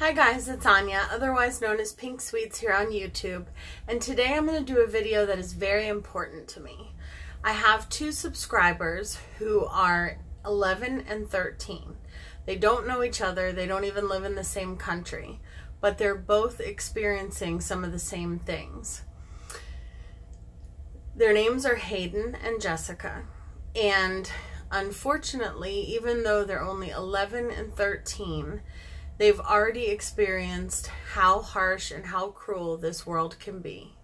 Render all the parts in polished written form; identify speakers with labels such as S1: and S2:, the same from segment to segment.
S1: Hi guys, it's Anya, otherwise known as Pink Sweets here on YouTube, and today I'm going to do a video that is very important to me. I have two subscribers who are 11 and 13. They don't know each other, they don't even live in the same country, but they're both experiencing some of the same things. Their names are Hayden and Jessika, and unfortunately, even though they're only 11 and 13, they've already experienced how harsh and how cruel this world can be.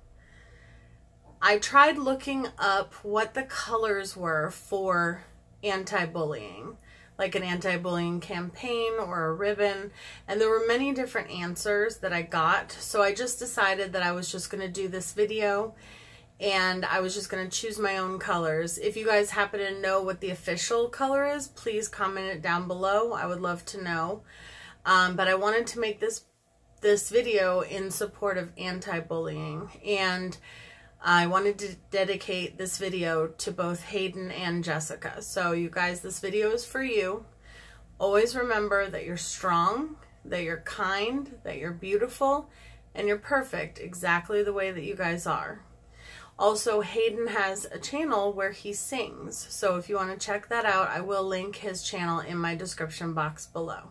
S1: I tried looking up what the colors were for anti-bullying, like an anti-bullying campaign or a ribbon, and there were many different answers that I got, so I just decided that I was just going to do this video and I was just going to choose my own colors. If you guys happen to know what the official color is, please comment it down below. I would love to know. But I wanted to make this video in support of anti-bullying, and I wanted to dedicate this video to both Hayden and Jessika. So you guys, this video is for you. Always remember that you're strong, that you're kind, that you're beautiful, and you're perfect exactly the way that you guys are. Also, Hayden has a channel where he sings, so if you want to check that out, I will link his channel in my description box below.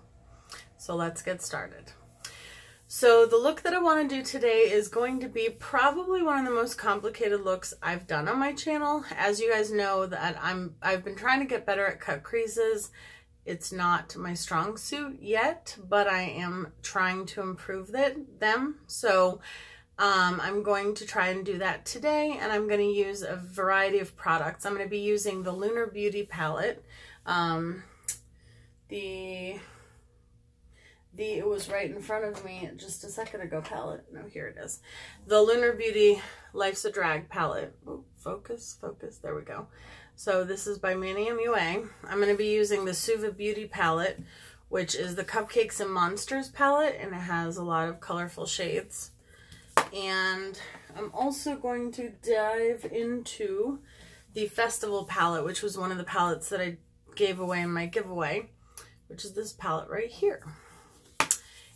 S1: So let's get started. So the look that I want to do today is going to be probably one of the most complicated looks I've done on my channel. As you guys know, that I've been trying to get better at cut creases. It's not my strong suit yet, but I am trying to improve them. So I'm going to try and do that today, and I'm going to use a variety of products. I'm going to be using the Lunar Beauty palette. It was right in front of me just a second ago palette. No, here it is. The Lunar Beauty Life's a Drag palette. Oh, focus. There we go. So this is by Manny MUA. I'm going to be using the Suva Beauty palette, which is the Cupcakes and Monsters palette, and it has a lot of colorful shades. And I'm also going to dive into the Festival palette, which was one of the palettes that I gave away in my giveaway, which is this palette right here.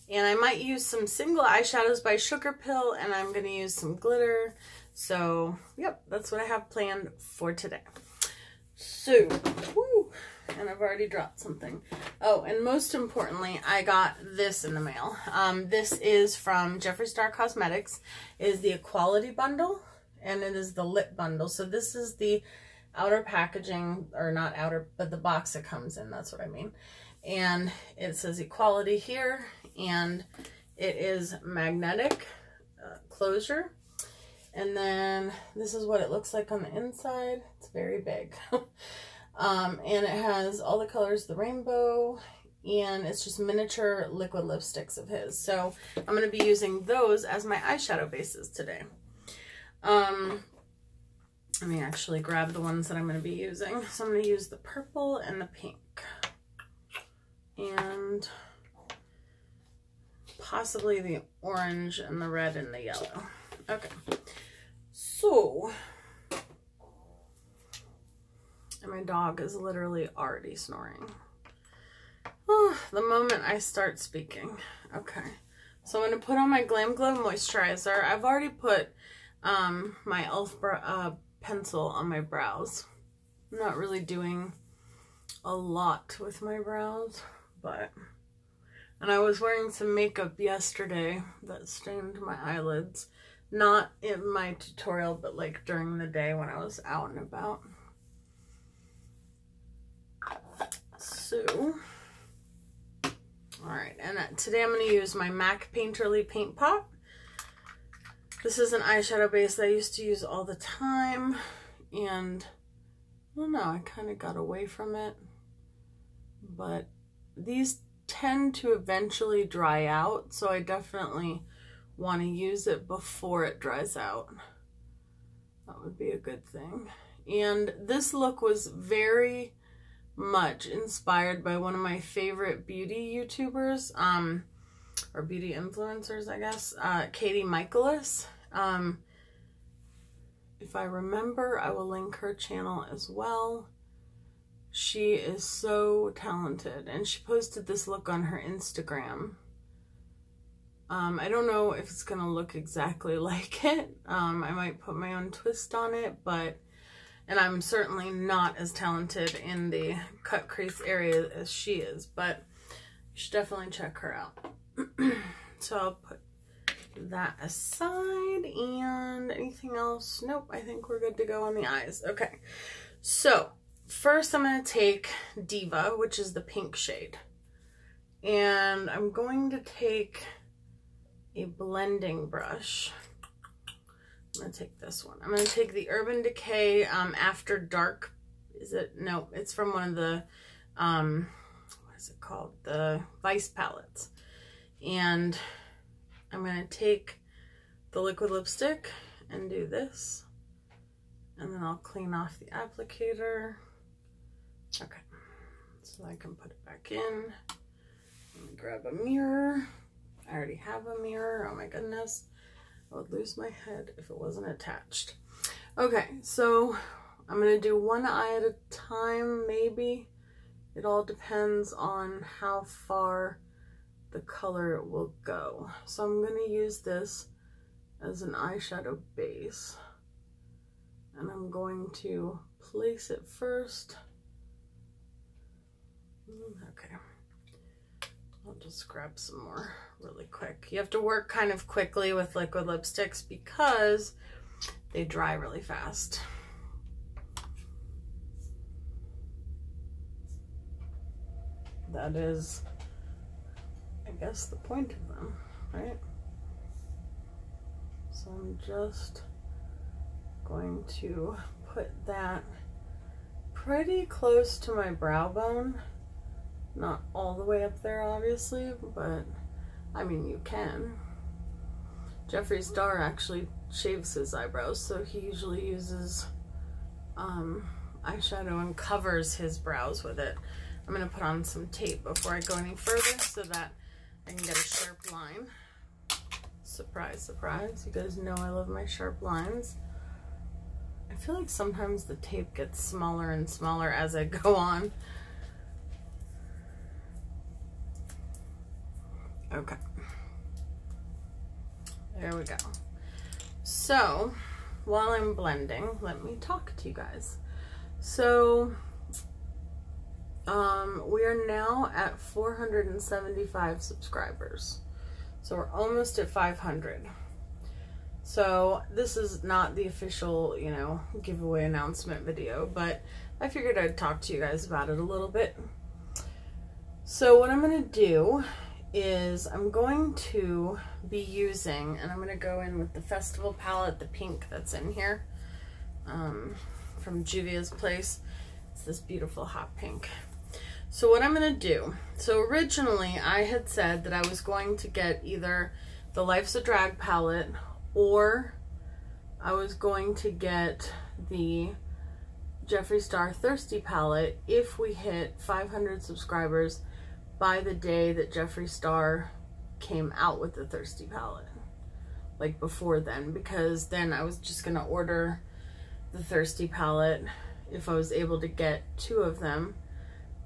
S1: And I might use some single eyeshadows by SugarPill, and I'm going to use some glitter. So, yep, that's what I have planned for today. So, woo, and I've already dropped something. Oh, and most importantly, I got this in the mail. This is from Jeffree Star Cosmetics. It is the Equality Bundle, and it is the Lip Bundle. So this is the outer packaging, or not outer, but the box it comes in, that's what I mean. And it says Equality here, and it is magnetic closure. And then this is what it looks like on the inside. It's very big. And it has all the colors, the rainbow, and it's just miniature liquid lipsticks of his. So I'm going to be using those as my eyeshadow bases today. Let me actually grab the ones that I'm going to be using. So I'm going to use the purple and the pink. And possibly the orange and the red and the yellow. Okay. So, and my dog is literally already snoring. Oh, the moment I start speaking. Okay. So I'm going to put on my Glam Glow moisturizer. I've already put my e.l.f. pencil on my brows. I'm not really doing a lot with my brows, but, and I was wearing some makeup yesterday that stained my eyelids. Not in my tutorial, but like during the day when I was out and about. So, alright, and today I'm going to use my MAC Painterly Paint Pot. This is an eyeshadow base that I used to use all the time, and I don't know, I kind of got away from it. But these tend to eventually dry out, so I definitely want to use it before it dries out. That would be a good thing. And this look was very much inspired by one of my favorite beauty YouTubers, or beauty influencers, I guess, Katie Michaelis. If I remember, I will link her channel as well. She is so talented, and she posted this look on her Instagram. I don't know if it's gonna look exactly like it. I might put my own twist on it, and I'm certainly not as talented in the cut crease area as she is, but you should definitely check her out. So I'll put that aside, and anything else? Nope, I think we're good to go on the eyes. Okay, so first I'm going to take Diva, which is the pink shade, and I'm going to take a blending brush. I'm going to take this one. I'm going to take the Urban Decay After Dark. Is it? No, it's from one of the, what is it called? The Vice palettes. And I'm going to take the liquid lipstick and do this. And then I'll clean off the applicator. Okay. So I can put it back in. Let me grab a mirror. I already have a mirror. Oh my goodness. I would lose my head if it wasn't attached. Okay, so I'm going to do one eye at a time, maybe. It all depends on how far the color will go. So I'm going to use this as an eyeshadow base. And I'm going to place it first. Okay. I'll just grab some more really quick. You have to work kind of quickly with liquid lipsticks because they dry really fast. That is, I guess, the point of them, right? So I'm just going to put that pretty close to my brow bone. Not all the way up there, obviously, but I mean, you can. Jeffree Star actually shaves his eyebrows, so he usually uses eyeshadow and covers his brows with it. I'm going to put on some tape before I go any further so that I can get a sharp line. Surprise, surprise. You guys know I love my sharp lines. I feel like sometimes the tape gets smaller and smaller as I go on. Okay, there we go. So while I'm blending, let me talk to you guys. So we are now at 475 subscribers. So we're almost at 500. So this is not the official, you know, giveaway announcement video, but I figured I'd talk to you guys about it a little bit. So what I'm going to do is I'm going to be using, and I'm going to go in with the Festival palette, the pink that's in here, from Juvia's place. It's this beautiful hot pink. So what I'm going to do, so originally I had said that I was going to get either the Life's a Drag palette or I was going to get the Jeffree Star Thirsty palette if we hit 500 subscribers by the day that Jeffree Star came out with the Thirsty palette. Like before then, because then I was just gonna order the Thirsty palette if I was able to get 2 of them.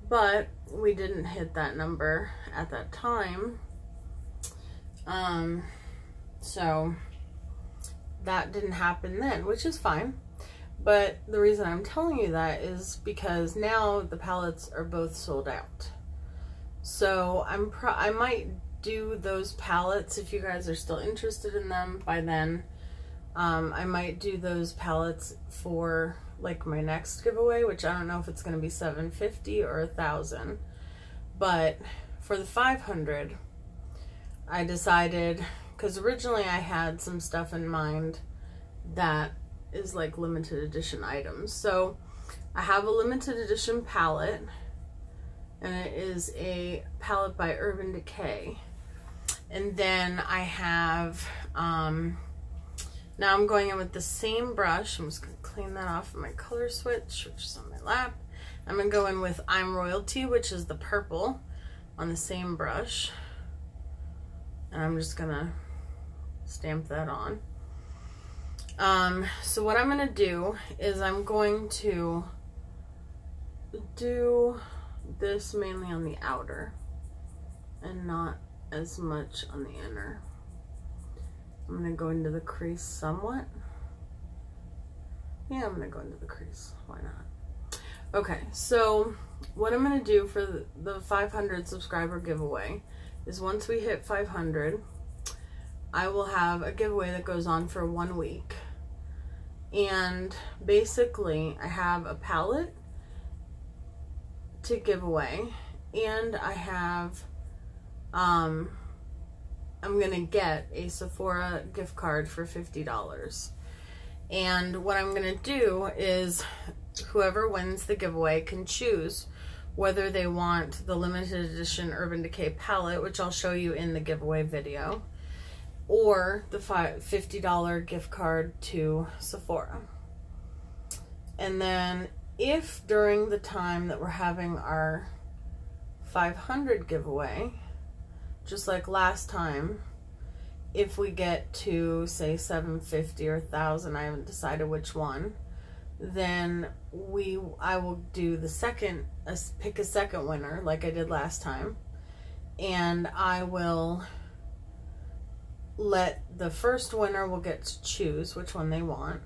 S1: But we didn't hit that number at that time. So that didn't happen then, which is fine. But the reason I'm telling you that is because now the palettes are both sold out. So I might do those palettes if you guys are still interested in them by then. I might do those palettes for like my next giveaway, which I don't know if it's going to be 750 or 1,000. But for the 500, I decided, because originally I had some stuff in mind that is like limited edition items. So I have a limited edition palette, and it is a palette by Urban Decay. And then I have, now I'm going in with the same brush. I'm just going to clean that off of my color switch, which is on my lap. I'm going to go in with I'm Royalty, which is the purple, on the same brush. And I'm just going to stamp that on. So what I'm going to do is I'm going to do this mainly on the outer and not as much on the inner. I'm going to go into the crease somewhat. Yeah, I'm going to go into the crease. Why not? Okay, so what I'm going to do for the 500 subscriber giveaway is once we hit 500, I will have a giveaway that goes on for 1 week. And basically, I have a palette to give away, and I have, I'm going to get a Sephora gift card for $50. And what I'm going to do is whoever wins the giveaway can choose whether they want the limited edition Urban Decay palette, which I'll show you in the giveaway video, or the $50 gift card to Sephora. And then if during the time that we're having our 500 giveaway, just like last time, if we get to say 750 or 1,000, I haven't decided which one, then I will do the second, pick a second winner like I did last time, and I will let the first winner will get to choose which one they want,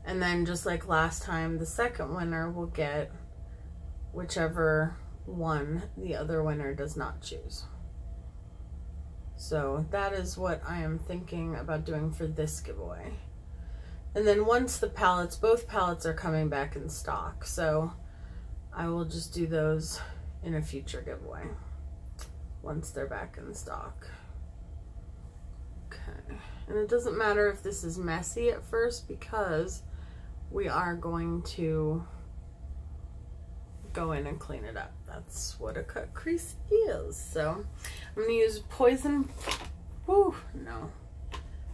S1: and then just like last time, the second winner will get whichever one the other winner does not choose. So that is what I am thinking about doing for this giveaway. And then once the palettes, both palettes are coming back in stock, so I will just do those in a future giveaway once they're back in stock. Okay, and it doesn't matter if this is messy at first because we are going to go in and clean it up. That's what a cut crease is. So I'm going to use Poison, no,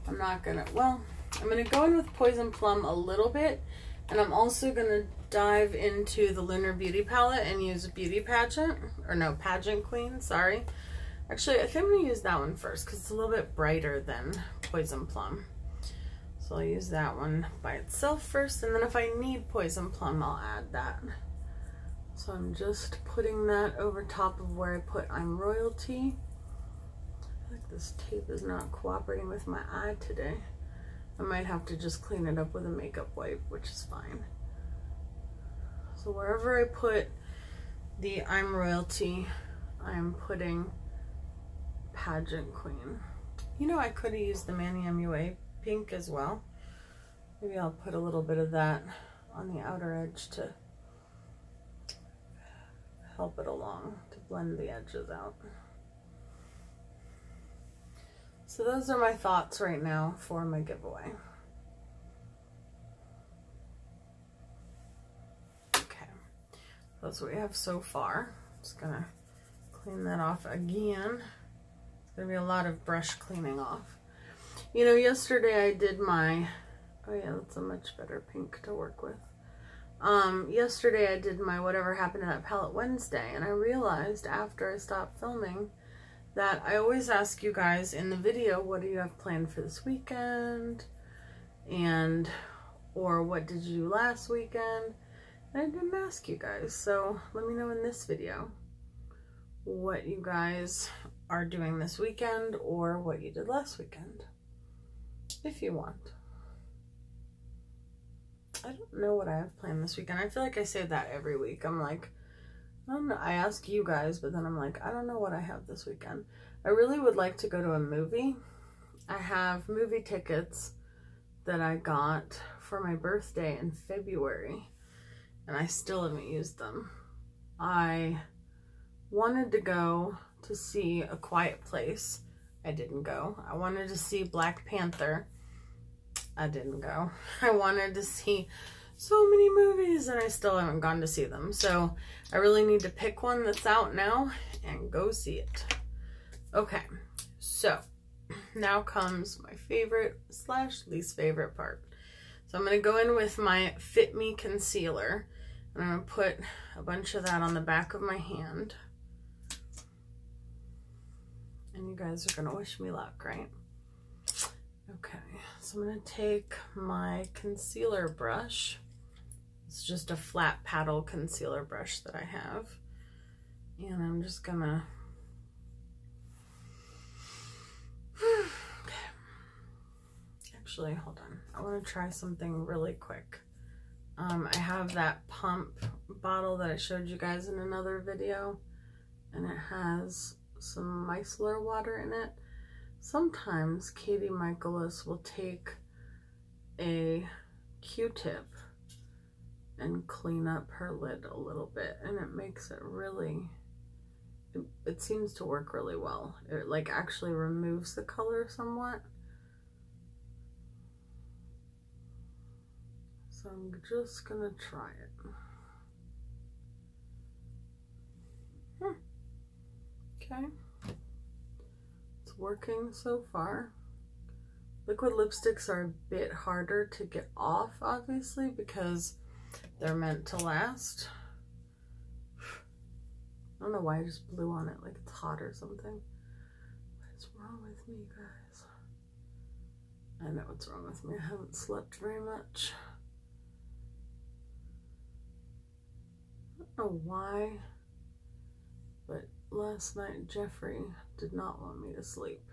S1: I'm not going to, well, I'm going to go in with Poison Plum a little bit, and I'm also going to dive into the Lunar Beauty palette and use Beauty Pageant, or no, Pageant Queen, sorry. Actually, I think I'm going to use that one first because it's a little bit brighter than Poison Plum. So I'll use that one by itself first, and then if I need Poison Plum, I'll add that. So I'm just putting that over top of where I put I'm Royalty. I feel like this tape is not cooperating with my eye today. I might have to just clean it up with a makeup wipe, which is fine. So wherever I put the I'm Royalty, I'm putting Pageant Queen. You know, I could have used the Manny MUA pink as well. Maybe I'll put a little bit of that on the outer edge to help it along, to blend the edges out. So those are my thoughts right now for my giveaway. Okay, that's what we have so far. Just gonna clean that off again. It's gonna be a lot of brush cleaning off. You know, yesterday I did my, oh yeah, that's a much better pink to work with. Yesterday I did my Whatever Happened to That Palette Wednesday, and I realized after I stopped filming that I always ask you guys in the video, what do you have planned for this weekend? And, or what did you do last weekend? And I didn't ask you guys, so let me know in this video what you guys are doing this weekend or what you did last weekend, if you want. I don't know what I have planned this weekend. I feel like I say that every week. I'm like, I don't know. I ask you guys, but then I'm like, I don't know what I have this weekend. I really would like to go to a movie. I have movie tickets that I got for my birthday in February, and I still haven't used them. I wanted to go to see A Quiet Place. I didn't go. I wanted to see Black Panther. I didn't go. I wanted to see so many movies and I still haven't gone to see them. So I really need to pick one that's out now and go see it. Okay, so now comes my favorite / least favorite part. So I'm going to go in with my Fit Me concealer and I'm going to put a bunch of that on the back of my hand. And you guys are going to wish me luck, right? Okay, so I'm going to take my concealer brush. It's just a flat paddle concealer brush that I have. And I'm just going to... Actually, hold on. I want to try something really quick. I have that pump bottle that I showed you guys in another video, and it has some micellar water in it. Sometimes Katie Michaelis will take a Q-tip and clean up her lid a little bit, and it makes it really, it seems to work really well. It like actually removes the color somewhat. So I'm just gonna try it. Okay, it's working so far. Liquid lipsticks are a bit harder to get off, obviously, because they're meant to last. I don't know why I just blew on it like it's hot or something. What is wrong with me, guys? I know what's wrong with me. I haven't slept very much. I don't know why, but last night Jeffrey did not want me to sleep.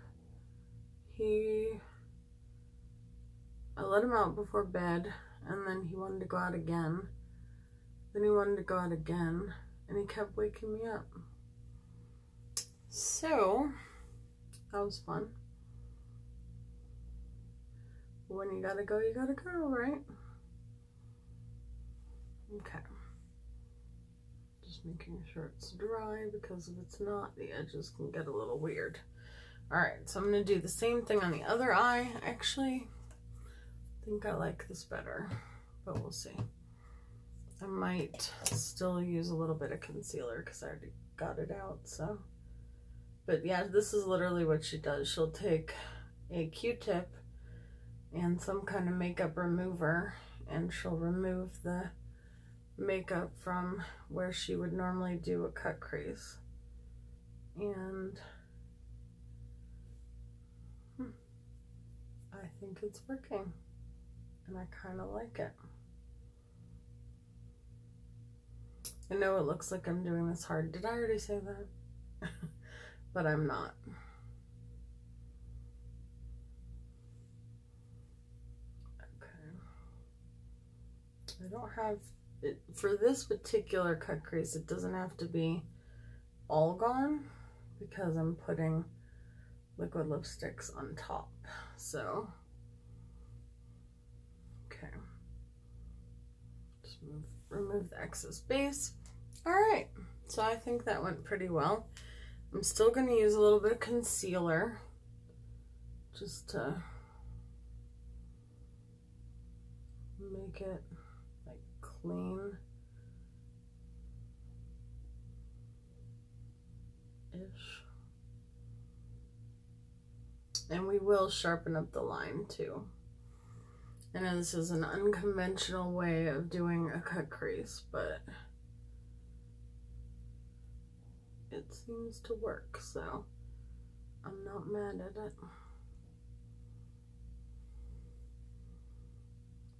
S1: I let him out before bed, and then he wanted to go out again. Then he wanted to go out again, and he kept waking me up. So, that was fun. When you gotta go, right? Okay. Just making sure it's dry, because if it's not, the edges can get a little weird. Alright, so I'm going to do the same thing on the other eye. Actually, I think I like this better, but we'll see. I might still use a little bit of concealer because I already got it out, so. But yeah, this is literally what she does. She'll take a Q-tip and some kind of makeup remover, and she'll remove the makeup from where she would normally do a cut crease. And I think it's working, and I kind of like it. I know it looks like I'm doing this hard. Did I already say that? But I'm not. Okay. I don't have it for this particular cut crease. It doesn't have to be all gone because I'm putting liquid lipsticks on top. So, okay. Just remove the excess base. All right. So I think that went pretty well. I'm still going to use a little bit of concealer just to make it like clean-ish. And we will sharpen up the line too. I know this is an unconventional way of doing a cut crease, but it seems to work, so I'm not mad at it.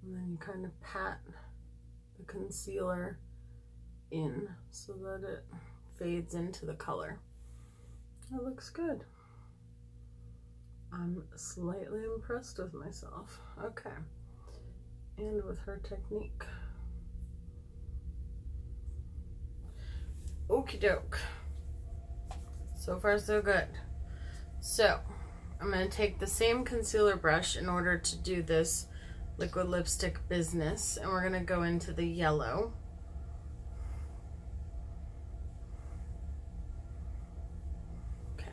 S1: And then you kind of pat the concealer in so that it fades into the color. That looks good. I'm slightly impressed with myself. Okay. And with her technique. Okie doke. So far so good. So I'm going to take the same concealer brush in order to do this liquid lipstick business, and we're going to go into the yellow. Okay.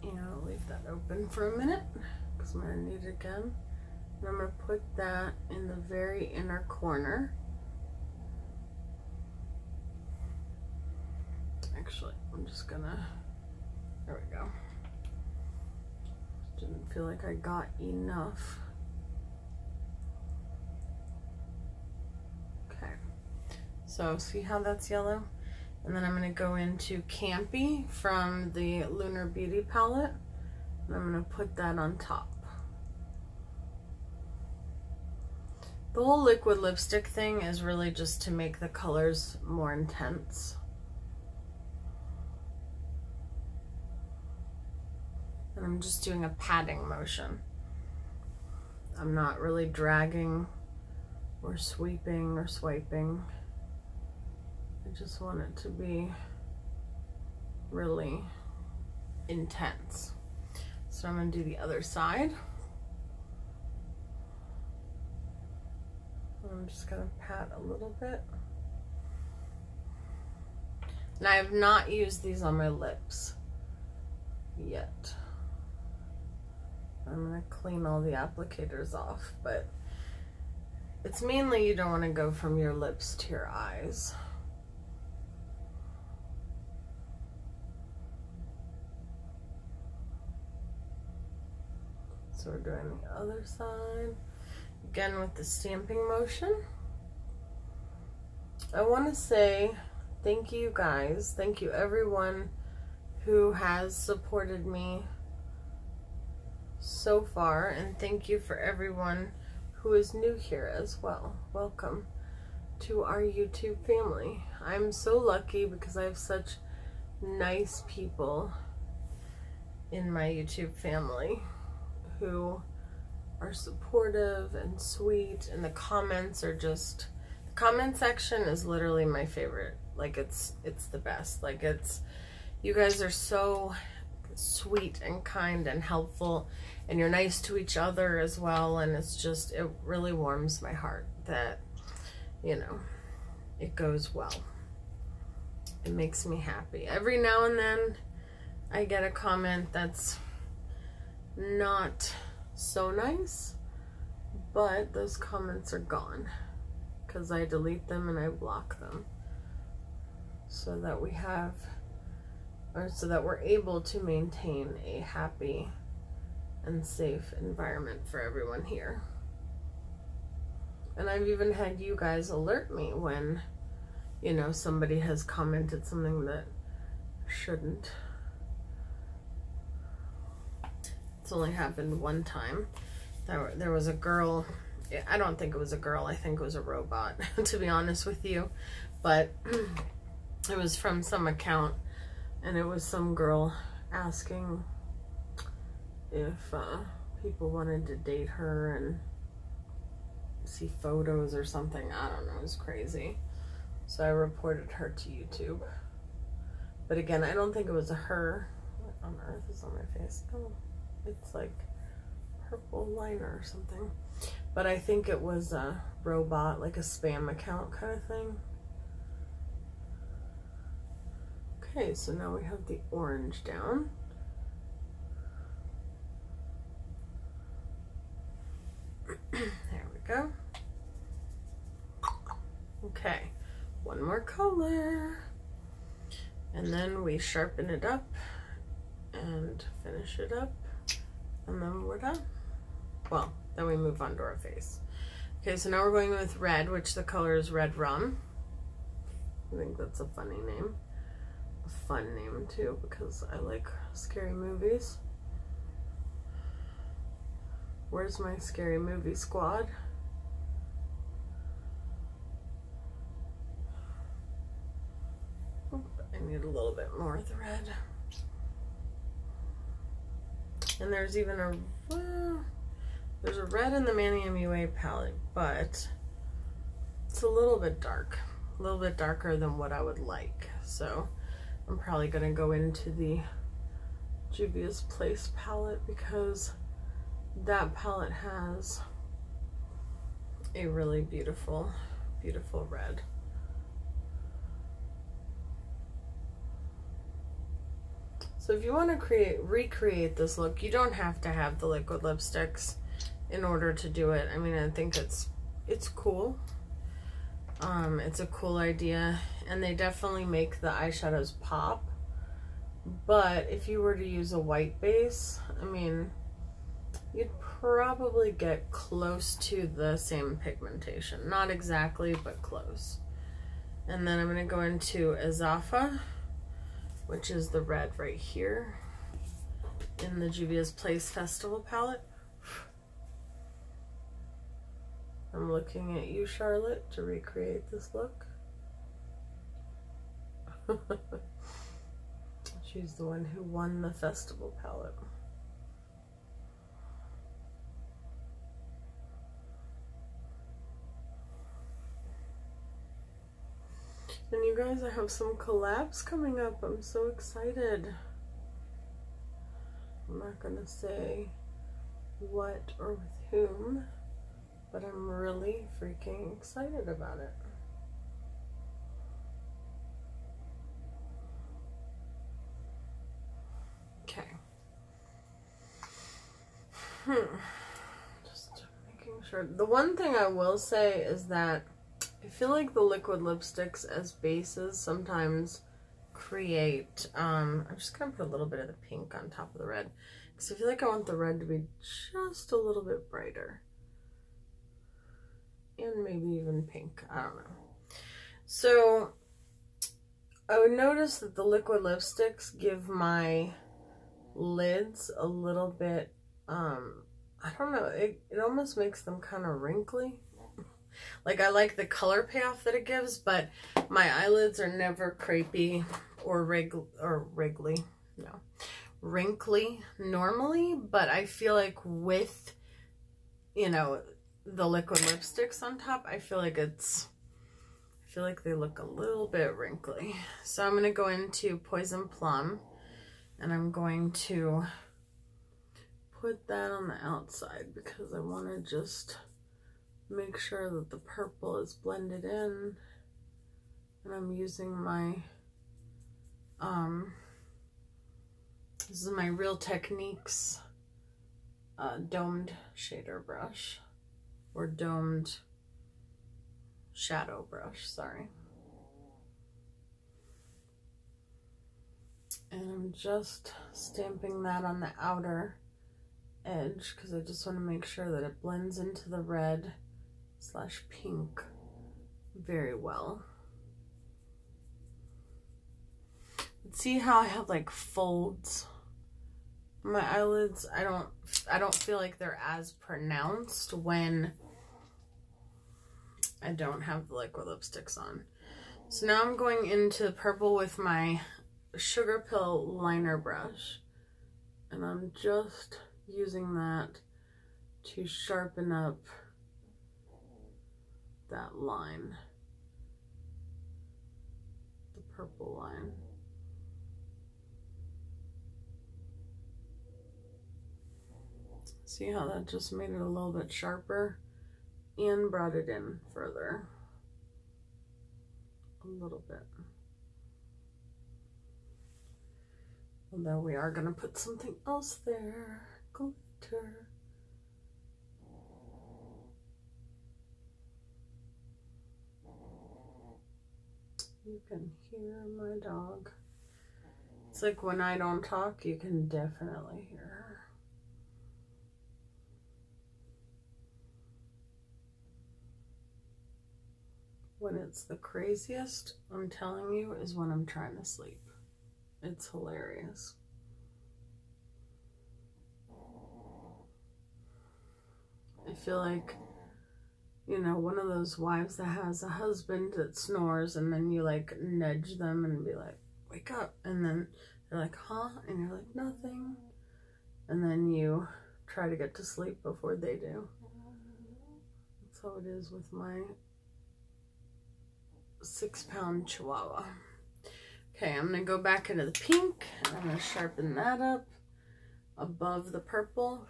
S1: And I'll leave that open for a minute because I'm going to need it again. And I'm going to put that in the very inner corner. Actually, I'm just gonna, there we go. Didn't feel like I got enough. Okay, so see how that's yellow? And then I'm gonna go into Campy from the Lunar Beauty palette, and I'm gonna put that on top. The whole liquid lipstick thing is really just to make the colors more intense. And I'm just doing a patting motion. I'm not really dragging or sweeping or swiping. I just want it to be really intense. So I'm going to do the other side. I'm just going to pat a little bit. And I have not used these on my lips yet. I'm going to clean all the applicators off, but it's mainly you don't want to go from your lips to your eyes. So we're doing the other side. Again with the stamping motion. I want to say thank you guys. Thank you everyone who has supported me so far. And thank you for everyone who is new here as well. Welcome to our YouTube family. I'm so lucky because I have such nice people in my YouTube family who are supportive and sweet, and the comments are just, the comment section is literally my favorite. Like it's the best. Like you guys are so sweet and kind and helpful, and you're nice to each other as well, and it's just, it really warms my heart that, you know, it goes well. It makes me happy. Every now and then I get a comment that's not so nice, but those comments are gone because I delete them and I block them so that we have, or so that we're able to maintain a happy and safe environment for everyone here. And I've even had you guys alert me when, you know, somebody has commented something that shouldn't. It's only happened one time. There was a girl, I don't think it was a girl, I think it was a robot, to be honest with you, but it was from some account, and it was some girl asking if people wanted to date her and see photos or something. I don't know, it was crazy. So I reported her to YouTube. But again, I don't think it was a her. What on earth is on my face? Oh. It's like purple liner or something. But I think it was a robot, like a spam account kind of thing. Okay, so now we have the orange down. There we go. Okay, one more color. And then we sharpen it up and finish it up. And then we're done. Well, then we move on to our face. Okay, so now we're going with red, which the color is Red Rum. I think that's a funny name. A fun name too, because I like scary movies. Where's my scary movie squad? Oh, I need a little bit more of the red. And there's even a, there's a red in the Manny MUA palette, but it's a little bit dark. A little bit darker than what I would like. So I'm probably going to go into the Juvia's Place palette because that palette has a really beautiful, beautiful red. So if you want to recreate this look, you don't have to have the liquid lipsticks in order to do it. I mean, I think it's cool. It's a cool idea, and they definitely make the eyeshadows pop. But if you were to use a white base, I mean, you'd probably get close to the same pigmentation. Not exactly, but close. And then I'm going to go into Azafa, which is the red right here in the Juvia's Place Festival palette. I'm looking at you, Charlotte, to recreate this look. She's the one who won the festival palette. You guys, I have some collabs coming up. I'm so excited. I'm not gonna say what or with whom, but I'm really freaking excited about it. Okay. Just making sure. The one thing I will say is that I feel like the liquid lipsticks as bases sometimes create, I'm just gonna put a little bit of the pink on top of the red because I feel like I want the red to be just a little bit brighter. And maybe even pink, I don't know. So I would notice that the liquid lipsticks give my lids a little bit, I don't know, it almost makes them kind of wrinkly. Like, I like the color payoff that it gives, but my eyelids are never crepey or wrinkly normally, but I feel like with, you know, the liquid lipsticks on top, I feel like they look a little bit wrinkly. So I'm going to go into Poison Plum, and I'm going to put that on the outside because I want to just make sure that the purple is blended in. And I'm using my, this is my Real Techniques domed shader brush, or domed shadow brush, sorry. And I'm just stamping that on the outer edge because I just want to make sure that it blends into the red / pink very well. See how I have like folds on my eyelids? I don't feel like they're as pronounced when I don't have the liquid lipsticks on. So now I'm going into purple with my SugarPill liner brush, and I'm just using that to sharpen up that line, the purple line. See how that just made it a little bit sharper and brought it in further a little bit. Although we are going to put something else there, glitter. You can hear my dog. It's like when I don't talk, you can definitely hear her. When it's the craziest, I'm telling you, is when I'm trying to sleep. It's hilarious. I feel like, you know, one of those wives that has a husband that snores, and then you like nudge them and be like, wake up. And then they're like, huh? And you're like, nothing. And then you try to get to sleep before they do. That's how it is with my 6-pound Chihuahua. Okay, I'm going to go back into the pink, and I'm going to sharpen that up above the purple.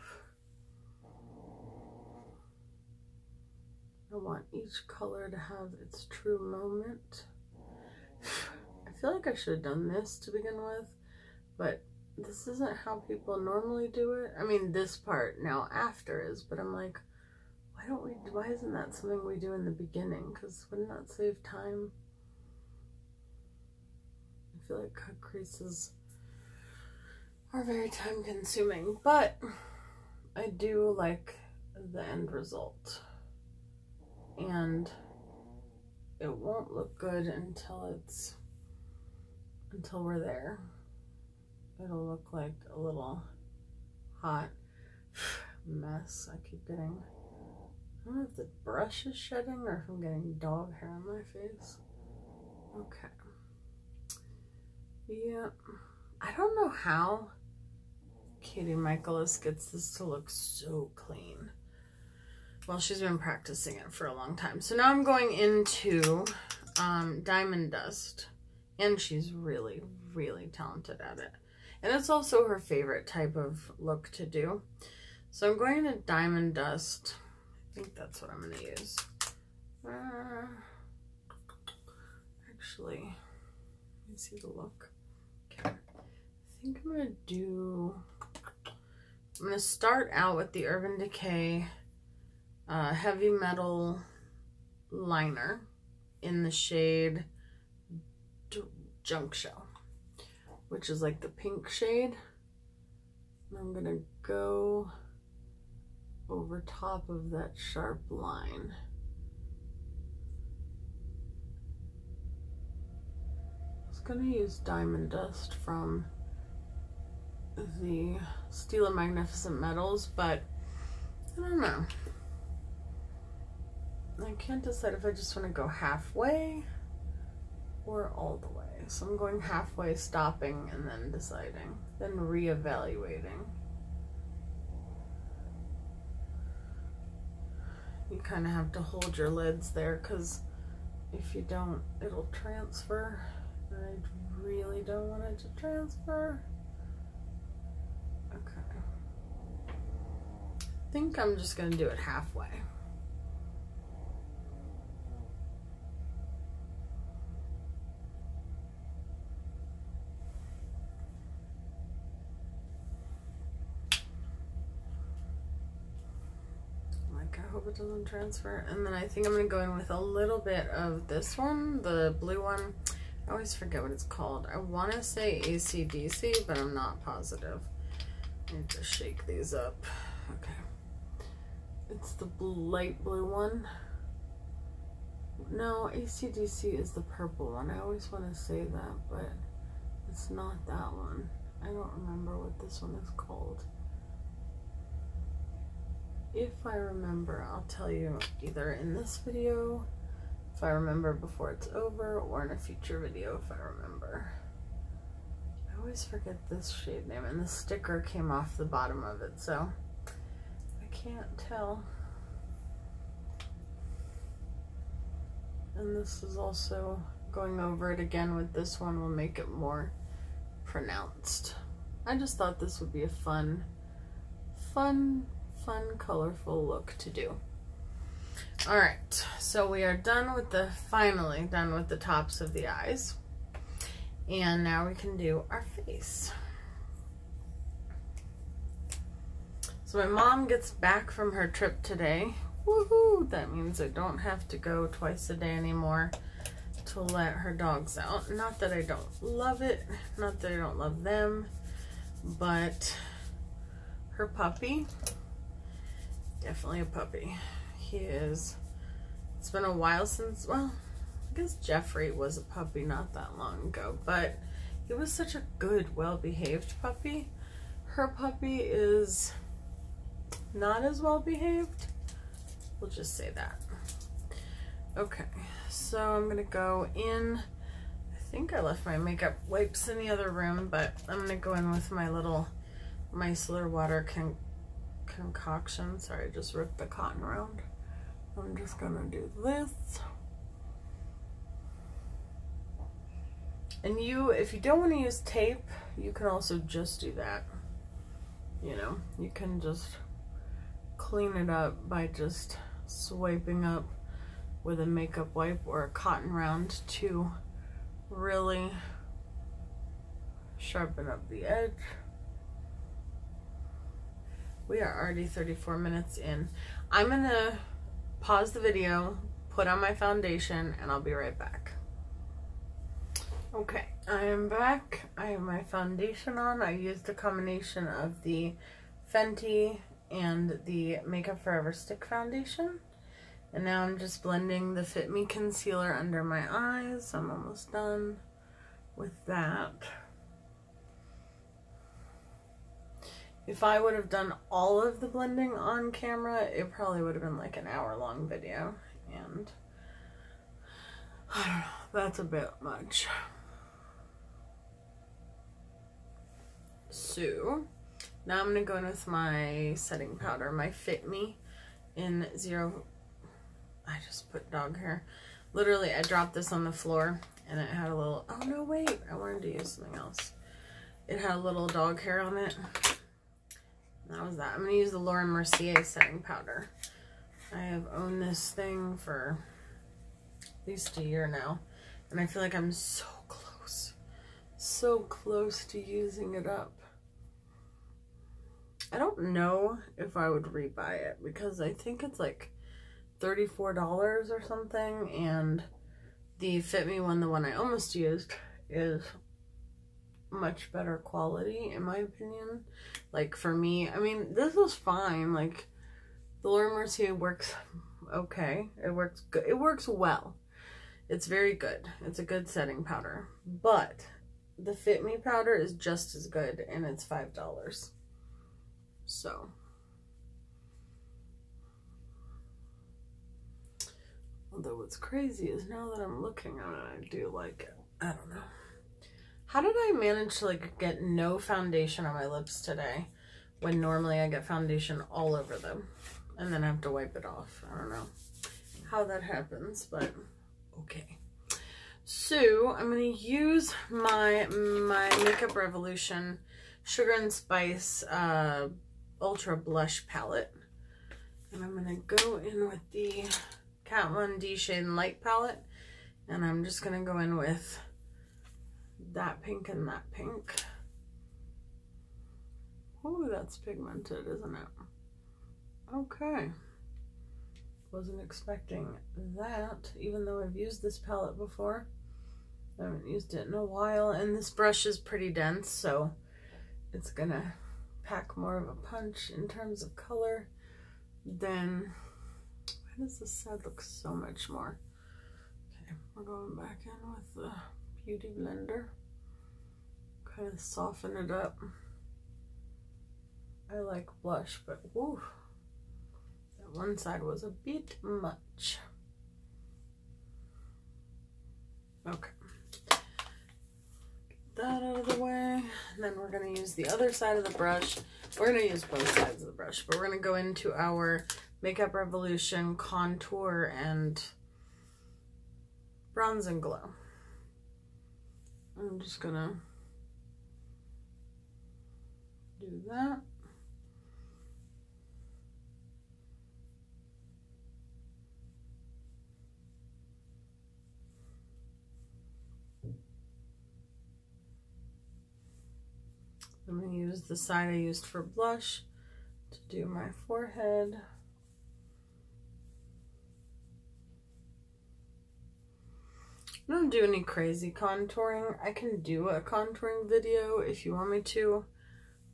S1: I want each color to have its true moment. I feel like I should have done this to begin with, but this isn't how people normally do it. I mean, this part now after is, but I'm like, why isn't that something we do in the beginning? Because wouldn't that save time? I feel like cut creases are very time consuming, but I do like the end result. And it won't look good until we're there. It'll look like a little hot mess. I keep getting, I don't know if the brush is shedding or if I'm getting dog hair on my face. Okay. Yeah. I don't know how Katie Michaelis gets this to look so clean. Well, she's been practicing it for a long time. So now I'm going into Diamond Dust. And she's really, really talented at it. And it's also her favorite type of look to do. So I'm going to Diamond Dust. I think that's what I'm going to use. Actually, let me see the look. Okay. I think I'm going to start out with the Urban Decay Heavy Metal Liner in the shade Junk Shell, which is like the pink shade. And I'm going to go over top of that sharp line. I was going to use Diamond Dust from the Steel of Magnificent Metals, but I don't know. I can't decide if I just want to go halfway or all the way. So I'm going halfway, stopping, and then deciding, then reevaluating. You kind of have to hold your lids there, because if you don't, it'll transfer. And I really don't want it to transfer. Okay. I think I'm just going to do it halfway. I hope it doesn't transfer. And then I think I'm going to go in with a little bit of this one, the blue one. I always forget what it's called. I want to say AC/DC, but I'm not positive. I need to shake these up. Okay. It's the light blue one. No, AC/DC is the purple one. I always want to say that, but it's not that one. I don't remember what this one is called. If I remember, I'll tell you either in this video, if I remember before it's over, or in a future video if I remember. I always forget this shade name, and the sticker came off the bottom of it, so I can't tell. And this is also, going over it again with this one will make it more pronounced. I just thought this would be a fun, colorful look to do. Alright, so we are done with finally done with the tops of the eyes. And now we can do our face. So my mom gets back from her trip today. Woohoo! That means I don't have to go twice a day anymore to let her dogs out. Not that I don't love it, not that I don't love them, but her puppy, definitely a puppy. He is, it's been a while since, well, I guess Jeffrey was a puppy not that long ago, but he was such a good, well-behaved puppy. Her puppy is not as well-behaved. We'll just say that. Okay, so I'm gonna go in. I think I left my makeup wipes in the other room, but I'm gonna go in with my little micellar water concoction. Sorry, I just ripped the cotton round. I'm just gonna do this. And if you don't want to use tape, you can also just do that. You know, you can just clean it up by just swiping up with a makeup wipe or a cotton round to really sharpen up the edge. We are already 34 minutes in. I'm gonna pause the video, put on my foundation, and I'll be right back. Okay, I am back. I have my foundation on. I used a combination of the Fenty and the Makeup Forever Stick Foundation. And now I'm just blending the Fit Me concealer under my eyes. I'm almost done with that. If I would have done all of the blending on camera, it probably would have been like an hour-long video. And I don't know, that's a bit much. So now I'm gonna go in with my setting powder, my Fit Me in I just put dog hair. Literally, I dropped this on the floor and it had a little, oh no, wait, I wanted to use something else. It had a little dog hair on it. That was that. I'm going to use the Laura Mercier setting powder. I have owned this thing for at least a year now. And I feel like I'm so close to using it up. I don't know if I would rebuy it because I think it's like $34 or something. And the Fit Me one, the one I almost used, is much better quality in my opinion. Like for me, I mean, this was fine. Like the Laura Mercier works okay. It works good. It works well. It's very good. It's a good setting powder. But the Fit Me powder is just as good and it's $5. So although what's crazy is now that I'm looking at it, I do like it. I don't know. How did I manage to like get no foundation on my lips today when normally I get foundation all over them and then I have to wipe it off? I don't know how that happens, but okay. So I'm going to use my Makeup Revolution Sugar and Spice Ultra Blush Palette. And I'm going to go in with the Kat Von D Shade and Light Palette. And I'm just going to go in with that pink and that pink. Oh, that's pigmented, isn't it? Okay. Wasn't expecting that, even though I've used this palette before. I haven't used it in a while, and this brush is pretty dense, so it's gonna pack more of a punch in terms of color than... Why does this side look so much more? Okay, we're going back in with the Beauty Blender. Kind of soften it up. I like blush, but woo, that one side was a bit much. Okay. Get that out of the way. And then we're going to use the other side of the brush. We're going to use both sides of the brush, but we're going to go into our Makeup Revolution Contour and Bronze and Glow. I'm just going to do that. I'm going to use the side I used for blush to do my forehead. I don't do any crazy contouring. I can do a contouring video if you want me to.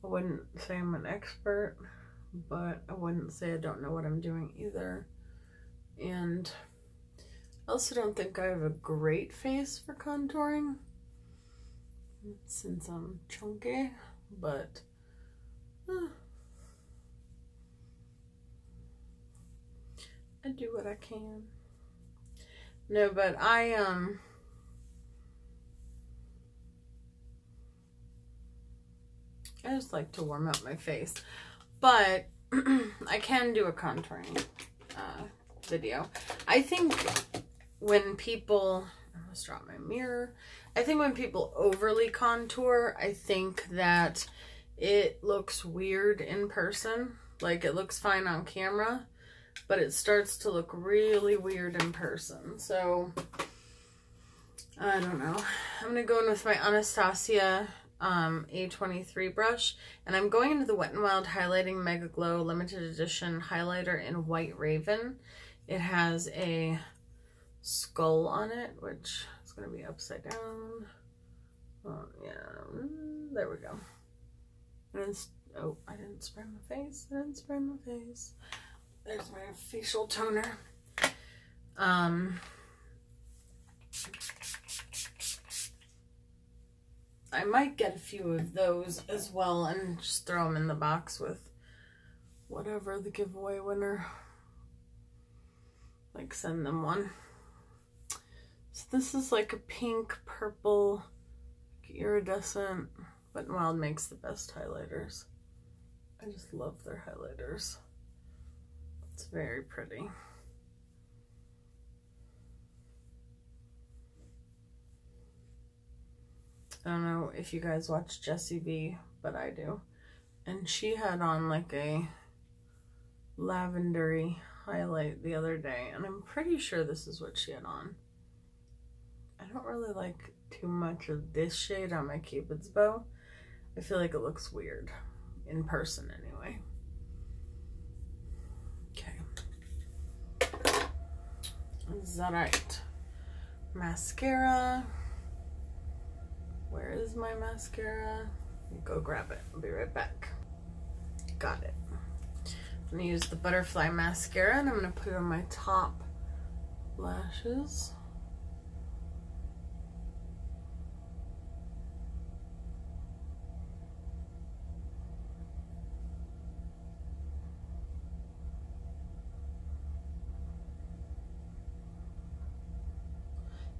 S1: I wouldn't say I'm an expert, but I wouldn't say I don't know what I'm doing either. And I also don't think I have a great face for contouring since I'm chunky, but I do what I can. No, but I just like to warm up my face, but I can do a contouring video. I think when people, I almost dropped my mirror. I think when people overly contour, I think that it looks weird in person. Like it looks fine on camera, but it starts to look really weird in person. So I don't know. I'm gonna go in with my Anastasia A23 brush, and I'm going into the Wet n Wild Highlighting Mega Glow Limited Edition Highlighter in White Raven. It has a skull on it, which is going to be upside down. Oh yeah, there we go. And oh, I didn't spray my face. I didn't spray my face. There's my facial toner. I might get a few of those as well and just throw them in the box with whatever the giveaway winner. Like send them one. So this is like a pink, purple, iridescent. Wet n Wild makes the best highlighters. I just love their highlighters. It's very pretty. I don't know if you guys watch Jessie V, but I do. And she had on like a lavendery highlight the other day, and I'm pretty sure this is what she had on. I don't really like too much of this shade on my Cupid's bow. I feel like it looks weird in person anyway. Okay. Is that right? Mascara. Where is my mascara? Go grab it. I'll be right back. Got it. I'm gonna use the butterfly mascara and I'm gonna put it on my top lashes.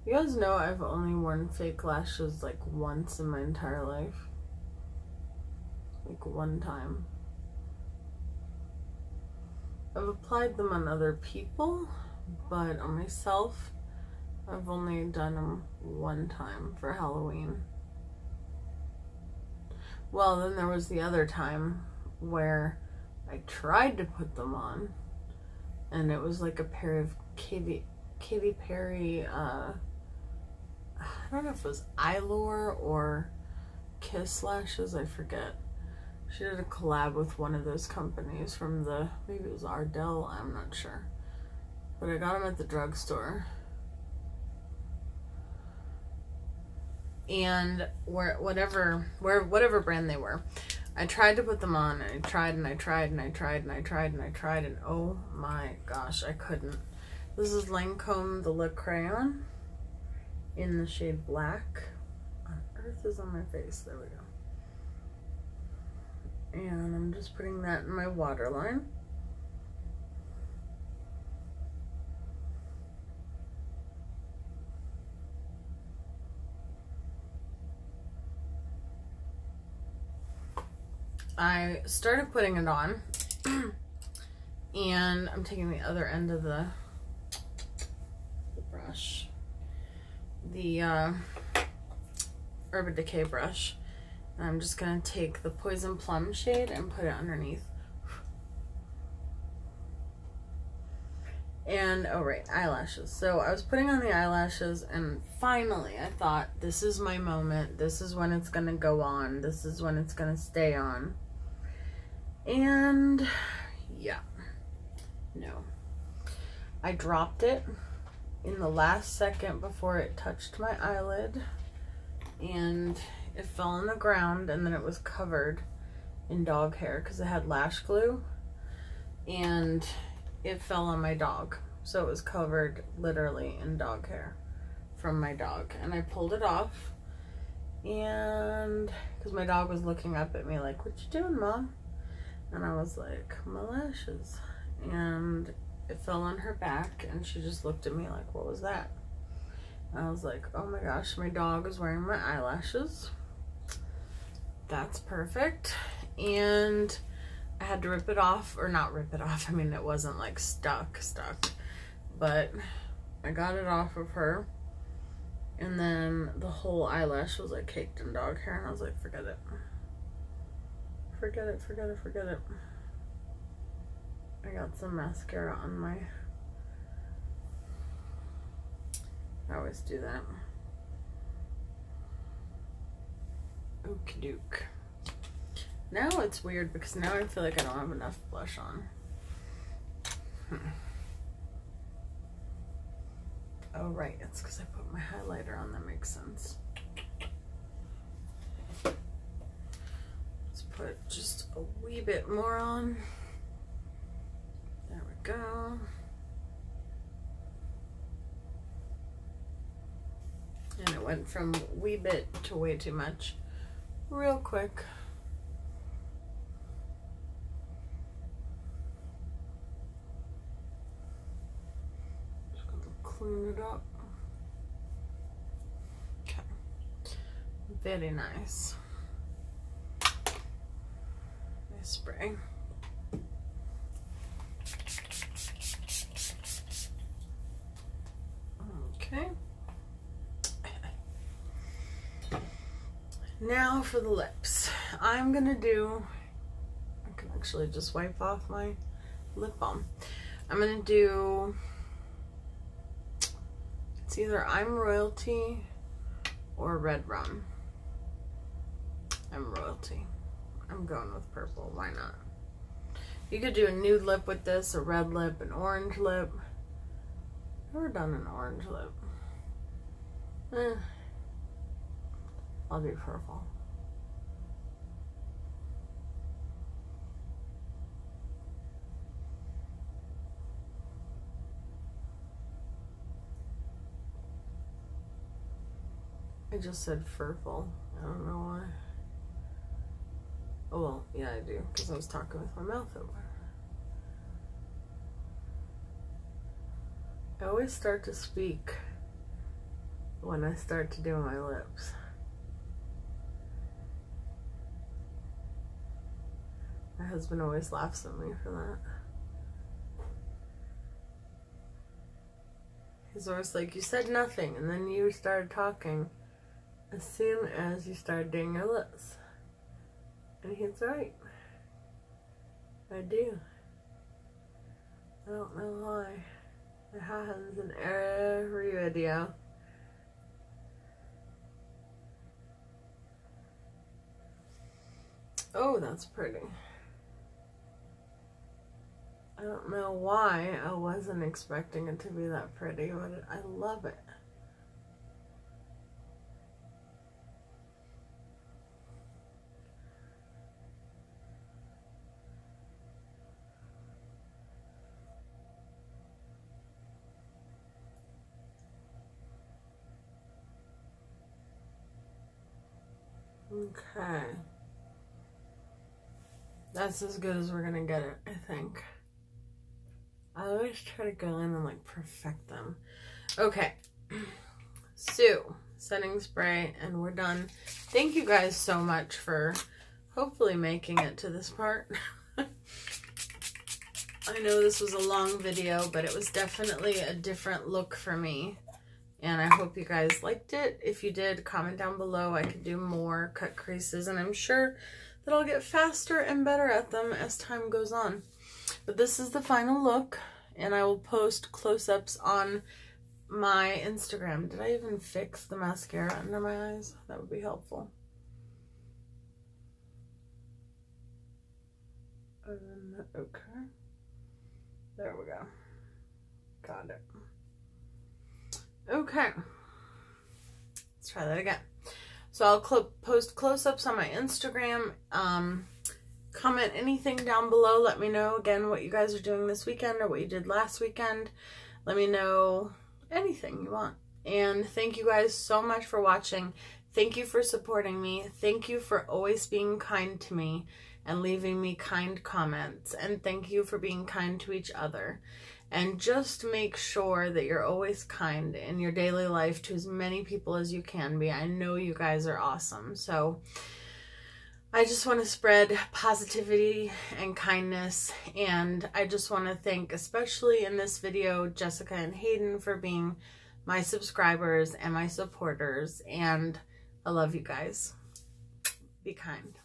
S1: You guys know I've only worn fake lashes like once in my entire life. Like one time. I've applied them on other people, but on myself, I've only done them one time for Halloween. Well, then there was the other time where I tried to put them on, and it was like a pair of Katy Perry, I don't know if it was Eyelure or Kiss lashes, I forget. She did a collab with one of those companies from maybe it was Ardell, I'm not sure. But I got them at the drugstore. And whatever brand they were, I tried to put them on, and I tried and I tried and I tried and I tried and I tried, and oh my gosh, I couldn't. This is Lancome the Look Crayon in the shade Black. On Earth is on my face. There we go. And I'm just putting that in my waterline. I started putting it on, and I'm taking the other end of the brush, the Urban Decay brush, and I'm just gonna take the Poison Plum shade and put it underneath. And oh right, eyelashes. So I was putting on the eyelashes, and finally I thought, this is my moment, this is when it's gonna go on, this is when it's gonna stay on. And yeah, no, I dropped it in the last second before it touched my eyelid, and it fell on the ground, and then it was covered in dog hair because it had lash glue, and it fell on my dog, so it was covered literally in dog hair from my dog. And I pulled it off, and because my dog was looking up at me like, "What you doing, Mom?" And I was like, "My lashes." And it fell on her back, and she just looked at me like, "What was that?" And I was like, "Oh my gosh, my dog is wearing my eyelashes. That's perfect." And I had to rip it off, or not rip it off, I mean, it wasn't like stuck, but I got it off of her, and then the whole eyelash was like caked in dog hair, and I was like, forget it. Forget it, forget it, forget it. I got some mascara on my, I always do that. Okie doke. Now it's weird because now I feel like I don't have enough blush on. Oh right, it's because I put my highlighter on, that makes sense. Let's put just a wee bit more on. There we go. And it went from wee bit to way too much real quick. Just gonna clean it up. Okay. Very nice. Nice spray. Okay. Now for the lips. I'm gonna do, I can actually just wipe off my lip balm. I'm gonna do, it's either I'm Royalty or Red Rum. I'm Royalty. I'm going with purple, why not? You could do a nude lip with this, a red lip, an orange lip. Never done an orange lip. I'll do purple. I just said purple. I don't know why. Oh well, yeah I do, because I was talking with my mouth open. I always start to speak when I start to do my lips. My husband always laughs at me for that. He's always like, you said nothing, and then you started talking as soon as you started doing your lips. And he's right. I do. I don't know why. It happens in every video. Oh, that's pretty. I don't know why I wasn't expecting it to be that pretty, but I love it. Okay. That's as good as we're gonna get it, I think. I always try to go in and like perfect them. Okay. So, setting spray, and we're done. Thank you guys so much for hopefully making it to this part. I know this was a long video, but it was definitely a different look for me. And I hope you guys liked it. If you did, comment down below. I could do more cut creases, and I'm sure that I'll get faster and better at them as time goes on. But this is the final look, and I will post close-ups on my Instagram. Did I even fix the mascara under my eyes? That would be helpful. Okay. There we go. Got it. Okay. Let's try that again. So I'll post close-ups on my Instagram. Comment anything down below. Let me know, again, what you guys are doing this weekend or what you did last weekend. Let me know anything you want. And thank you guys so much for watching. Thank you for supporting me. Thank you for always being kind to me and leaving me kind comments. And thank you for being kind to each other. And just make sure that you're always kind in your daily life to as many people as you can be. I know you guys are awesome. So I just want to spread positivity and kindness. And I just want to thank, especially in this video, Jessika and Hayden for being my subscribers and my supporters. And I love you guys. Be kind.